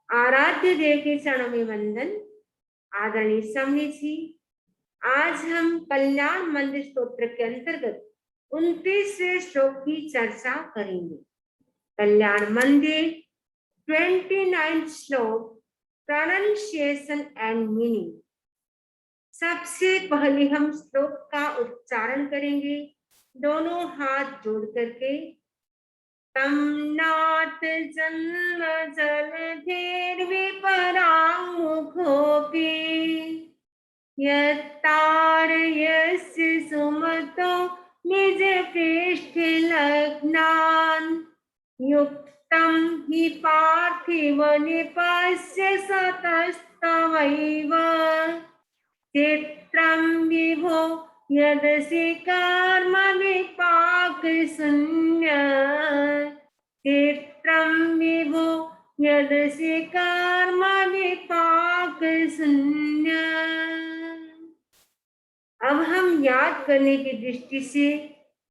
आराध्य देव के चरणों में वंदन। आदरणीय स्वामी जी, आज हम कल्याण मंदिर स्तोत्र के अंतर्गत 29वें श्लोक की चर्चा करेंगे। कल्याण मंदिर 29 श्लोक, प्रोनाउंसिएशन एंड मीनिंग। सबसे पहले हम श्लोक का उच्चारण करेंगे, दोनों हाथ जोड़ करके। तम नाथ जन्म जलधिर्विपरामुखोऽपि यत्तारयस्य सुमतो निजपृष्ठलग्नान् युक्तं हि पार्थिवनिपस्य सतस्तमैव चित्रं विभो यदसि कर्म विपाकशून्य चित्रं विभो यदसि कर्म विपाकशून्य। अब हम याद करने की दृष्टि से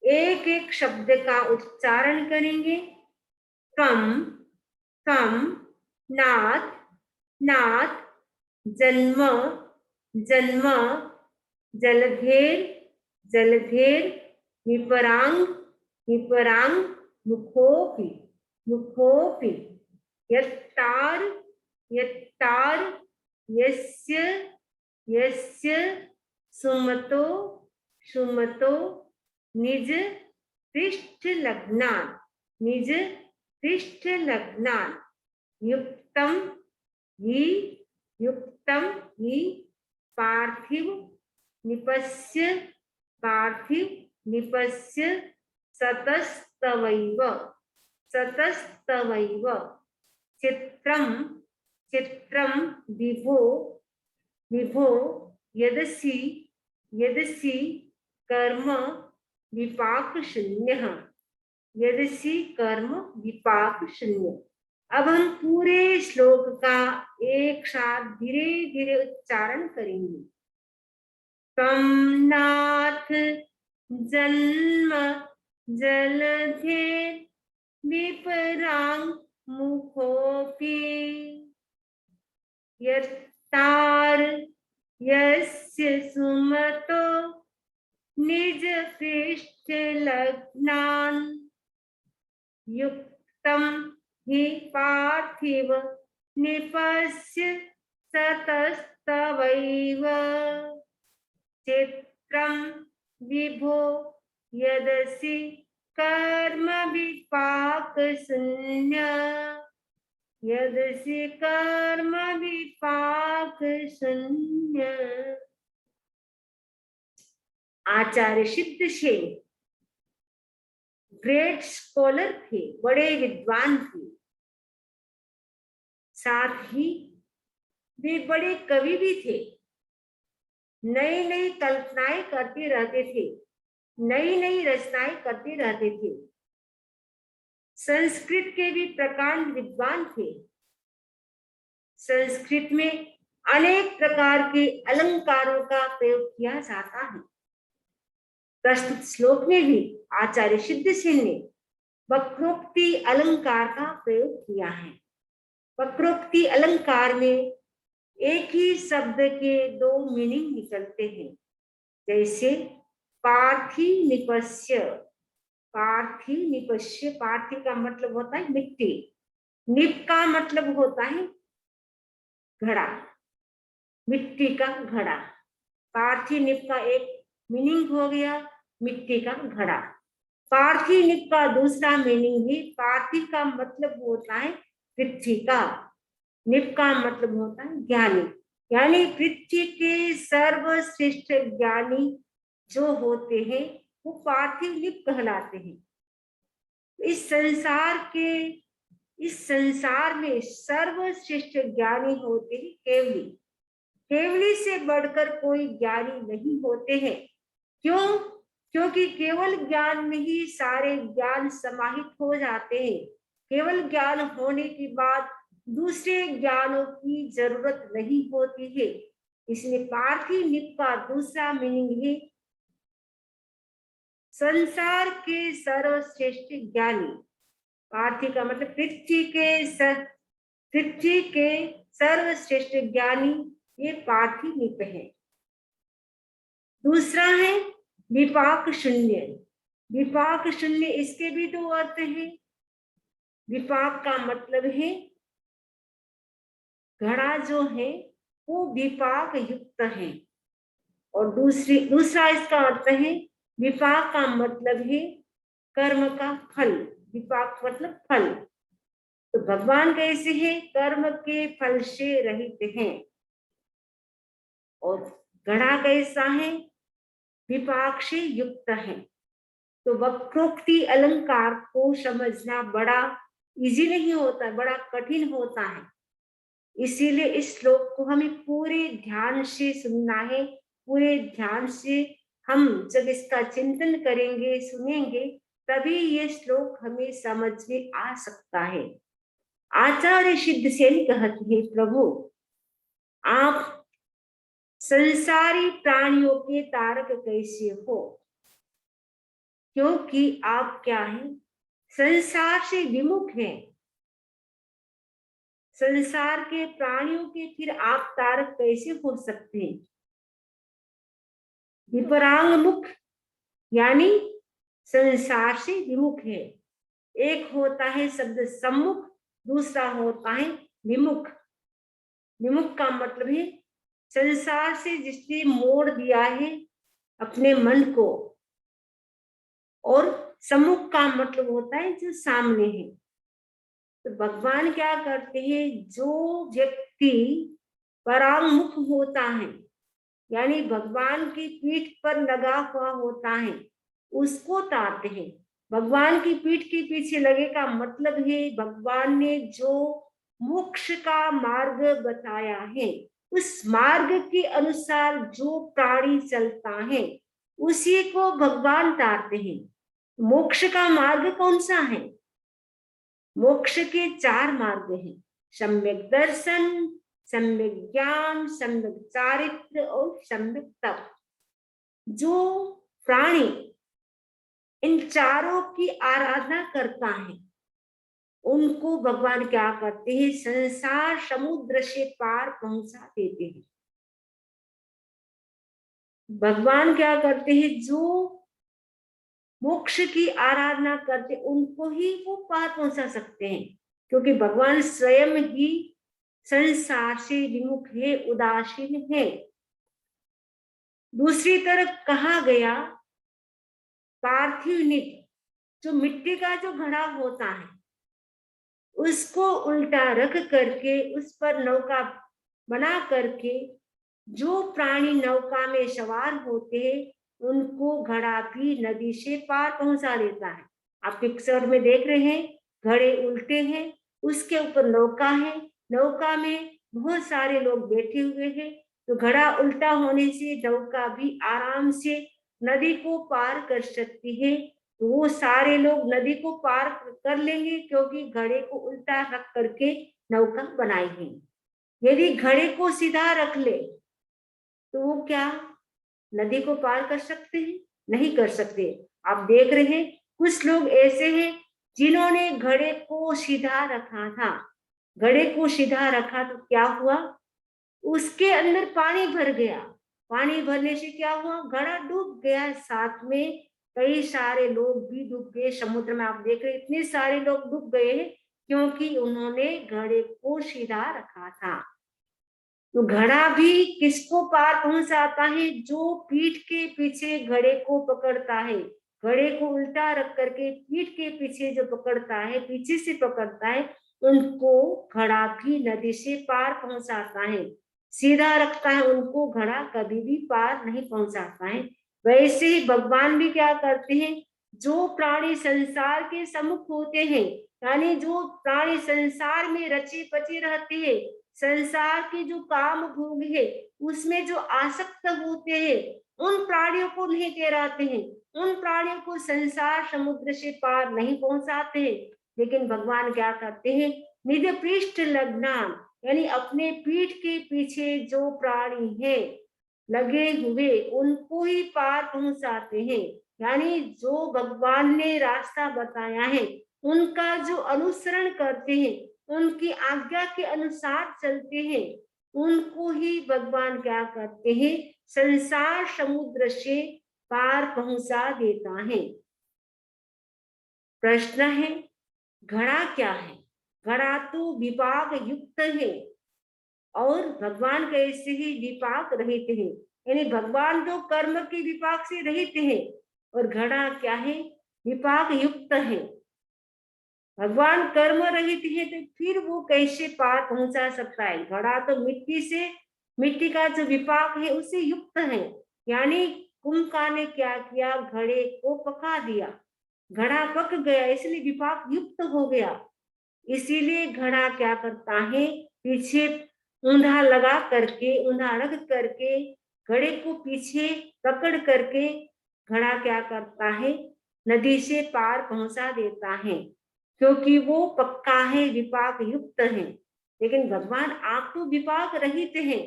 एक एक शब्द का उच्चारण करेंगे। कम, कम, नाथ, नाथ, जन्म, जन्म, जलधेर, जलधेर, विपरांग, विपरांग, मुखोपि, मुखोपि, यत्तार, यत्तार, यस्य, यस्य, सुमतो, सुमतो, निज पृष्ठ लग्नान, निज पृष्ठ लग्नान, युक्तम ही, युक्तम ही, पार्थिव निपस्य, पार्थिव निपस्य, सतस्तवैव, सतस्तवैव, चित्रम, चित्रम, विभो, विभो, यदसि, यदसि, कर्म विपाक शून्य, यदसि कर्म विपाक शून्य। अब हम पूरे श्लोक का एक साथ धीरे धीरे उच्चारण करेंगे। तम नाथ जन्म जलधेर विपरांग मुखोपि यत्तार यस्य सुमतो निज पृष्ठ लग्नान युक्तम हि पार्थिव निपस्य सतस्तवैव चित्रं विभो यदसि कर्म विपाक शून्य, यदसि कर्म विपाक शून्य। आचार्य सिद्धसेन ग्रेट स्कॉलर थे, बड़े विद्वान थे, साथ ही वे बड़े कवि भी थे। नई नई कल्पनाएं करते रहते थे, नई नई रचनाएं करते रहते थे। संस्कृत के भी प्रकांड विद्वान थे। संस्कृत में अनेक प्रकार के अलंकारों का प्रयोग किया जाता है। प्रस्तुत श्लोक में भी आचार्य सिद्धसेन ने वक्रोक्ति अलंकार का प्रयोग किया है। वक्रोक्ति अलंकार में एक ही शब्द के दो मीनिंग निकलते हैं, जैसे पार्थी निपस्य, पार्थी निपस्य, पार्थी का मतलब होता है मिट्टी, निप का मतलब होता है घड़ा, मिट्टी का घड़ा। पार्थी निप का एक मीनिंग हो गया मिट्टी का घड़ा। पार्थी निप का दूसरा मीनिंग भी, पार्थी का मतलब होता है पृथ्वी का, निप का मतलब होता है ज्ञानी, यानी पृथ्वी के सर्वश्रेष्ठ ज्ञानी जो होते हैं वो पार्थिव निप कहलाते हैं। इस संसार में सर्वश्रेष्ठ ज्ञानी होते हैं केवली। केवली से बढ़कर कोई ज्ञानी नहीं होते हैं। क्यों? क्योंकि केवल ज्ञान में ही सारे ज्ञान समाहित हो जाते हैं। केवल ज्ञान होने के बाद दूसरे ज्ञानों की जरूरत नहीं होती है। इसलिए पार्थिव निप का दूसरा मीनिंग है संसार के सर्वश्रेष्ठ ज्ञानी। पार्थिव का मतलब पृथ्वी के पृथ्वी के सर्वश्रेष्ठ ज्ञानी ये पार्थिव है। दूसरा है विपाक शून्य। विपाक शून्य, इसके भी दो अर्थ हैं। विपाक का मतलब है घड़ा जो है वो विपाक युक्त है, और दूसरा इसका अर्थ है विपाक का मतलब है कर्म का फल। विपाक मतलब फल। तो भगवान कैसे हैं? कर्म के फल से रहित हैं। और घड़ा कैसा है? विपाक से युक्त है। तो वक्रोक्ति अलंकार को समझना बड़ा इजी नहीं होता, बड़ा कठिन होता है। इसीलिए इस श्लोक को हमें पूरे ध्यान से सुनना है। पूरे ध्यान से हम जब इसका चिंतन करेंगे, सुनेंगे, तभी ये श्लोक हमें समझ में आ सकता है। आचार्य सिद्धसेन कहते हैं, प्रभु आप संसारी प्राणियों के तारक कैसे हो? क्योंकि आप क्या हैं? संसार से विमुख हैं। संसार के प्राणियों के फिर आप तारक कैसे हो सकते हैं? विपरांग मुख यानी संसार से विमुख है। एक होता है शब्द सम्मुख, दूसरा होता है विमुख। विमुख का मतलब है संसार से जिसने मोड़ दिया है अपने मन को, और सम्मुख का मतलब होता है जो सामने है। तो भगवान क्या करते हैं? जो व्यक्ति परांगमुख होता है, यानी भगवान की पीठ पर लगा हुआ होता है, उसको तारते हैं। भगवान की पीठ के पीछे लगे का मतलब है भगवान ने जो मोक्ष का मार्ग बताया है, उस मार्ग के अनुसार जो प्राणी चलता है उसी को भगवान तारते हैं। मोक्ष का मार्ग कौन सा है? मोक्ष के 4 मार्ग हैं। सम्यक दर्शन, सम्यक ज्ञान, सम्यक चारित्र और सम्यक तप। जो प्राणी इन चारों की आराधना करता है उनको भगवान क्या करते हैं? संसार समुद्र से पार पहुंचा देते हैं। भगवान क्या करते हैं? जो मोक्ष की आराधना करते उनको ही वो पार पहुंचा सकते हैं, क्योंकि भगवान स्वयं ही संसार से विमुख है, उदासीन है। दूसरी तरफ कहा गया पार्थिव निट, जो मिट्टी का जो घड़ा होता है उसको उल्टा रख करके उस पर नौका बना करके जो प्राणी नौका में सवार होते हैं उनको घड़ा भी नदी से पार पहुंचा देता है। आप पिक्चर में देख रहे हैं, घड़े उल्टे हैं, उसके ऊपर नौका है, नौका में बहुत सारे लोग बैठे हुए हैं। तो घड़ा उल्टा होने से नौका भी आराम से नदी को पार कर सकती है। तो वो सारे लोग नदी को पार कर लेंगे, क्योंकि घड़े को उल्टा रख करके नौका बनाई है। यदि घड़े को सीधा रख ले तो वो क्या नदी को पार कर सकते हैं? नहीं कर सकते। आप देख रहे हैं कुछ लोग ऐसे हैं जिन्होंने घड़े को सीधा रखा था। घड़े को सीधा रखा तो क्या हुआ? उसके अंदर पानी भर गया। पानी भरने से क्या हुआ? घड़ा डूब गया। साथ में कई सारे लोग भी डूब गए समुद्र में। आप देख रहे इतने सारे लोग डूब गए हैं क्योंकि उन्होंने घड़े को सीधा रखा था। तो घड़ा भी किसको पार पहुंचाता है? जो पीठ के पीछे घड़े को पकड़ता है। घड़े को उल्टा रख करके पीठ के पीछे जो पकड़ता है, पीछे से पकड़ता है, उनको घड़ा भी नदी से पार पहुंचाता है। सीधा रखता है उनको घड़ा कभी भी पार नहीं पहुंचाता है। वैसे ही भगवान भी क्या करते हैं? जो प्राणी संसार के सम्मुख होते हैं, यानी जो प्राणी संसार में रचे पचे रहते हैं, संसार के जो काम भोग है उसमें जो आसक्त होते हैं, उन प्राणियों को नहीं गिराते हैं, उन प्राणियों को संसार समुद्र से पार नहीं पहुंचाते हैं। लेकिन भगवान क्या करते हैं? निज पृष्ठ लग्नान, यानी अपने पीठ के पीछे जो प्राणी है लगे हुए उनको ही पार पहुंचाते हैं। यानी जो भगवान ने रास्ता बताया है उनका जो अनुसरण करते हैं उनकी आज्ञा के अनुसार चलते हैं, उनको ही भगवान क्या करते हैं, संसार समुद्र से पार पहुंचा देता है। प्रश्न है, घड़ा क्या है? घड़ा तो विपाक युक्त है और भगवान कैसे ही विपाक रहित है, यानी भगवान तो कर्म के विपाक से रहित है और घड़ा क्या है, विपाक युक्त है। भगवान कर्म रहित है तो फिर वो कैसे पार पहुंचा सकता है? घड़ा तो मिट्टी का जो विपाक है उससे युक्त है, यानी कुंभकार ने क्या किया, घड़े को पका दिया, घड़ा पक गया इसलिए विपाक युक्त हो गया। इसीलिए घड़ा क्या करता है, पीछे ऊंधा लगा करके, ऊंधा रख करके, घड़े को पीछे पकड़ करके घड़ा क्या करता है, नदी से पार पहुंचा देता है, क्योंकि वो पक्का है, विपाक युक्त है। लेकिन भगवान आप तो विपाक रहित हैं,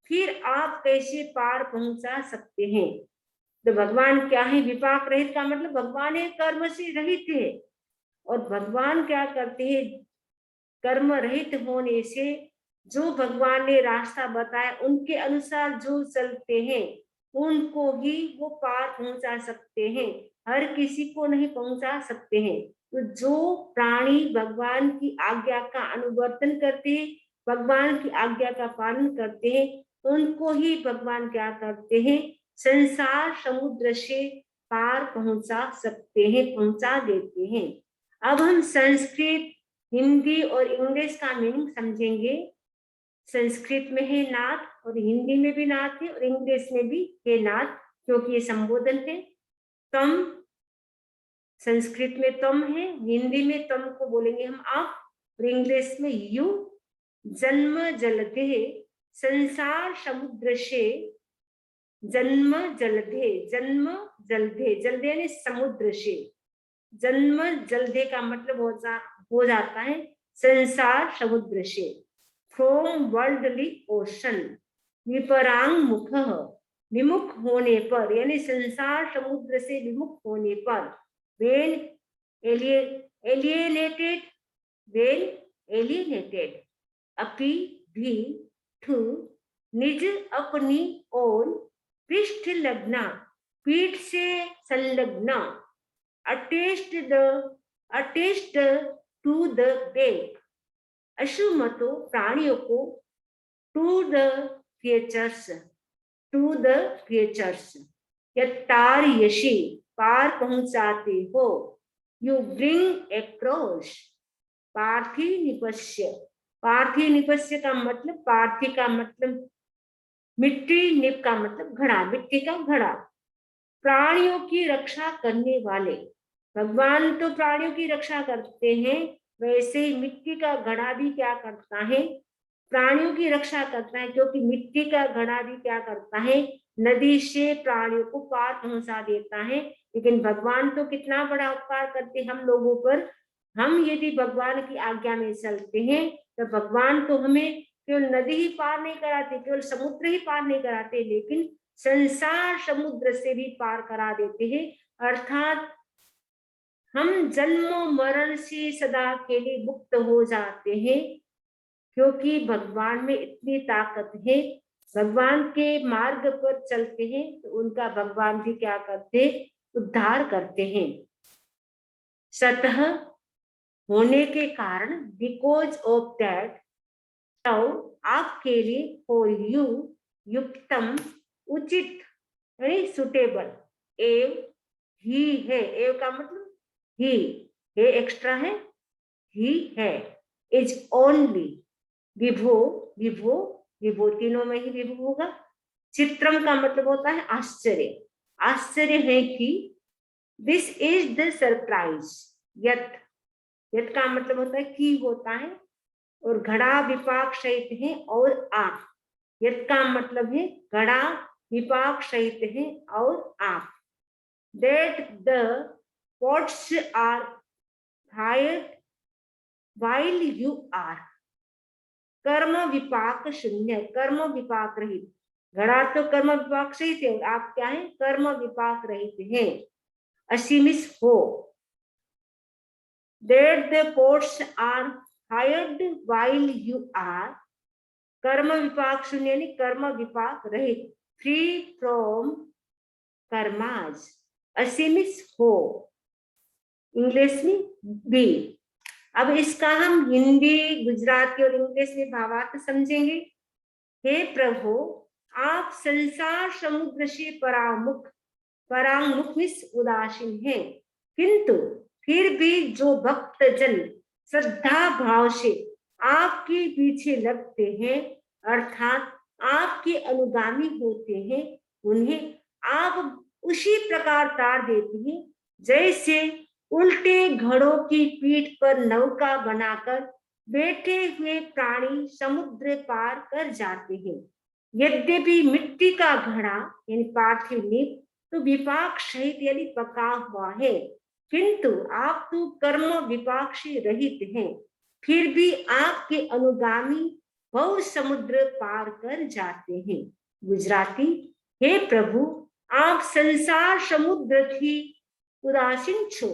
फिर आप कैसे पार पहुंचा सकते हैं? तो भगवान क्या है, विपाक रहित का मतलब भगवान है कर्म से रहित है, और भगवान क्या करते हैं, कर्म रहित होने से जो भगवान ने रास्ता बताया उनके अनुसार जो चलते हैं उनको ही वो पार पहुंचा सकते हैं, हर किसी को नहीं पहुंचा सकते हैं। तो जो प्राणी भगवान की आज्ञा का अनुवर्तन करते हैं, भगवान की आज्ञा का पालन करते हैं, उनको ही भगवान क्या करते हैं, संसार समुद्र से पार पहुंचा सकते हैं, पहुंचा देते हैं। अब हम संस्कृत, हिंदी और इंग्लिश का मीनिंग समझेंगे। संस्कृत में है नाथ और हिंदी में भी नाथ है और इंग्लिश में भी है नाथ, क्योंकि ये संबोधन है। तम, संस्कृत में तम है, हिंदी में तम को बोलेंगे हम आप, और इंग्लिश में यू। जन्म जलधे, संसार समुद्र से, जन्म जलधे, जन्म जलधे, जलधे यानी समुद्र से, जन्म जलधे का मतलब हो जाता है संसार समुद्र से। फ्रॉम वर्ल्डली ओशन, विपरांग मुख, विमुख होने पर, यानी संसार समुद्र से विमुख होने पर, वेन एलिएनेटेड, वेन एलिएनेटेड, अपि भी ठू, निज अपनी ओर, पृष्ठ लग्ना, पीठ से संलग्ना, attached to the back, अशुमतो प्राणियों को, to the creatures, to the creatures, यत्तार Yeshi, पार पहुंचाते हो, you bring across, पार्थिनिपस्य, पार्थिनिपस्य का मतलब, पार्थि का मतलब मिट्टी, निप का मतलब घड़ा, मिट्टी का घड़ा, प्राणियों की रक्षा करने वाले। भगवान तो प्राणियों की रक्षा करते हैं, वैसे ही मिट्टी का घड़ा भी क्या करता है, प्राणियों की रक्षा करता है, क्योंकि मिट्टी का घड़ा भी क्या करता है, नदी से प्राणियों को पार पहुंचा देता है। लेकिन भगवान तो कितना बड़ा उपकार करते हम लोगों पर, हम यदि भगवान की आज्ञा में चलते हैं तो भगवान तो हमें केवल नदी ही पार नहीं कराते, केवल समुद्र ही पार नहीं कराते, लेकिन संसार समुद्र से भी पार करा देते हैं। अर्थात हम जन्म मरण से सदा के लिए मुक्त हो जाते हैं, क्योंकि भगवान में इतनी ताकत है। भगवान के मार्ग पर चलते हैं तो उनका भगवान भी क्या करते, उद्धार करते हैं। सतह होने के कारण, बिकॉज ऑफ दैट, तो आपके लिए, फॉर यू, युक्तम उचित, सुटेबल, एव ही है, एव का मतलब ही है, एक्स्ट्रा है, ही है, इज ओनली, विभो, विभो, विभो तीनों में ही विभो होगा। चित्रम का मतलब होता है आश्चर्य, आश्चर्य है कि, दिस इज द सरप्राइज, यत, यत का मतलब होता है कि होता है, और घड़ा विपाक सहित है, और आप, यत का मतलब है घड़ा विपाक सहित है और आप, that the pots are fired while you are, कर्म विपाक शून्य, कर्म विपाक रहित, घड़ा तो कर्म विपाक सहित है और आप क्या है, कर्म विपाक रहित हैं, असीमित हो। that the pots are hired while you are, कर्म विपाक शून्य यानी कर्म विपाक रहित, free from कर्माज, असीमित हो, इंग्लिश में बी। अब इसका हम हिंदी, गुजराती और इंग्लिश में भावार्थ समझेंगे। हे प्रभु, आप संसार समुद्र से परांगमुख उदासीन हैं, किंतु फिर भी जो भक्तजन श्रद्धा भाव से आपके पीछे लगते हैं, अर्थात आपके अनुगामी होते हैं, उन्हें आप उसी प्रकार तार देते हैं जैसे उल्टे घड़ों की पीठ पर नौका बनाकर बैठे हुए प्राणी समुद्र पार कर जाते हैं। यद्यपि मिट्टी का घड़ा यानी पार्थिव नींव तो विपाक सहित यानी पका हुआ है, किंतु आप तो कर्म विपाक से रहित हैं, फिर भी आपके अनुगामी बहु समुद्र पार कर जाते हैं। गुजराती, हे प्रभु, आप संसार समुद्र थी उदासीन छो,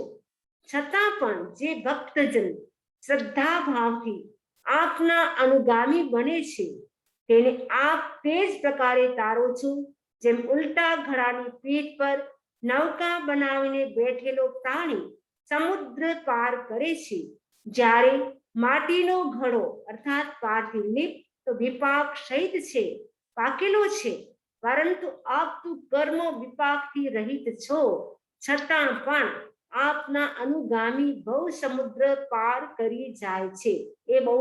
छતાં પણ જે ભક્તજન શ્રદ્ધા ભાવથી આપના અનુગામી બને છે તેને આપ તે જ પ્રકારે તારો છો જેમ ઉલટા ઘડાની પીઠ પર નૌકા બનાવીને બેઠેલો પ્રાણી સમુદ્ર પાર કરે છે। જ્યારે માટીનો ઘડો અર્થાત પાર્થિવ લિપ તો વિપાક સહિત છે, પાકેલો છે, પરંતુ આપ તો કર્મ વિપાકથી રહિત છો, છતાં પણ આપના અનુગામી બહુ સમુદ્ર પાર કરી જાય છે। એ બહુ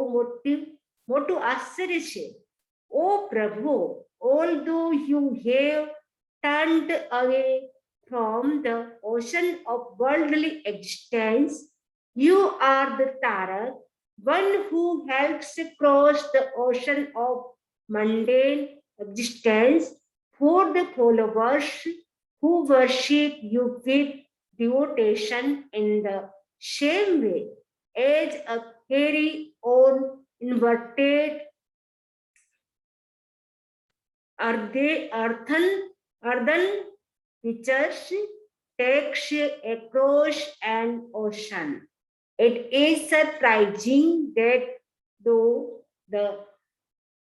મોટું આશ્ચર્ય છે। ઓ પ્રભુ, although you have turned away from the ocean of worldly existence, you are the Tarak, one who helps cross the ocean of mundane existence for the followers who worship you with devotion in the same way as a carry on inverted earthen pitchers takes across an ocean. It is surprising that though the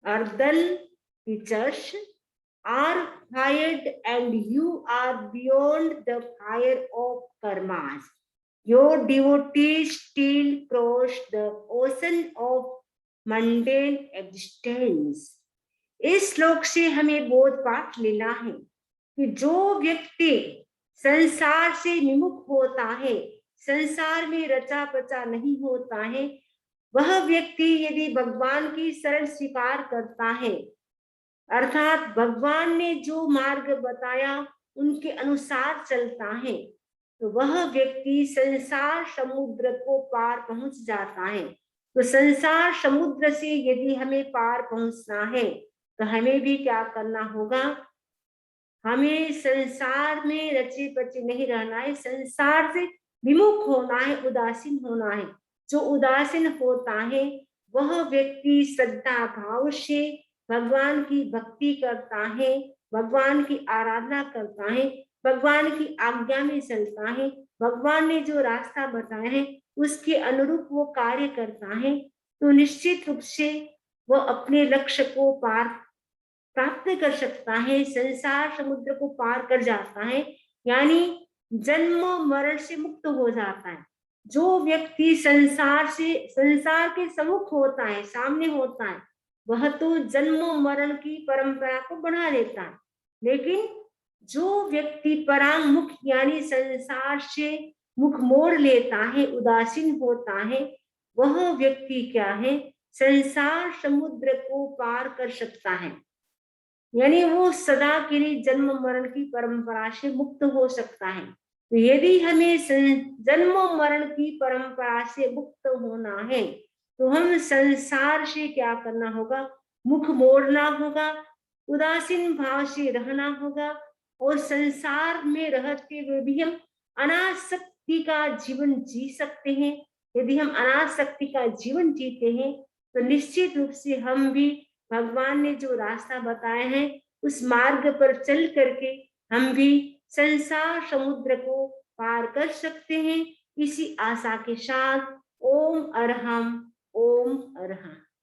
earthen pitchers are fired and you are beyond the fire of karmas, your devotees still cross the ocean of mundane existence। इस श्लोक से हमें बोध पाठ लेना है कि जो व्यक्ति संसार से विमुख होता है, संसार में रचा पचा नहीं होता है, वह व्यक्ति यदि भगवान की शरण स्वीकार करता है, अर्थात भगवान ने जो मार्ग बताया उनके अनुसार चलता है, तो वह व्यक्ति संसार समुद्र को पार पहुंच जाता है। तो संसार समुद्र से यदि हमें पार पहुंचना है तो हमें भी क्या करना होगा? हमें संसार में रचे पचे नहीं रहना है, संसार से विमुख होना है, उदासीन होना है। जो उदासीन होता है वह व्यक्ति श्रद्धा भाव से भगवान की भक्ति करता है, भगवान की आराधना करता है, भगवान की आज्ञा में चलता है, भगवान ने जो रास्ता बताया है उसके अनुरूप वो कार्य करता है, तो निश्चित रूप से वो अपने लक्ष्य को प्राप्त कर सकता है, संसार समुद्र को पार कर जाता है, यानी जन्म मरण से मुक्त हो जाता है। जो व्यक्ति संसार के सम्मुख होता है, सामने होता है, वह तो जन्म मरण की परंपरा को बढ़ा देता है, लेकिन जो व्यक्ति परांगमुख यानी संसार से मुख मोड़ लेता है, उदासीन होता है, वह व्यक्ति क्या है? संसार समुद्र को पार कर सकता है, यानी वो सदा के लिए जन्म मरण की परंपरा से मुक्त हो सकता है। तो यदि हमें जन्म मरण की परंपरा से मुक्त होना है तो हम संसार से क्या करना होगा? मुख मोड़ना होगा, उदासीन भाव से रहना होगा, और संसार में रहते हुए भी हम अनासक्ति का जीवन जी सकते हैं। यदि हम अनासक्ति का जीवन जीते हैं तो निश्चित रूप से हम भी भगवान ने जो रास्ता बताया है उस मार्ग पर चल करके हम भी संसार समुद्र को पार कर सकते हैं। इसी आशा के साथ ओम अरहम ओम रहा।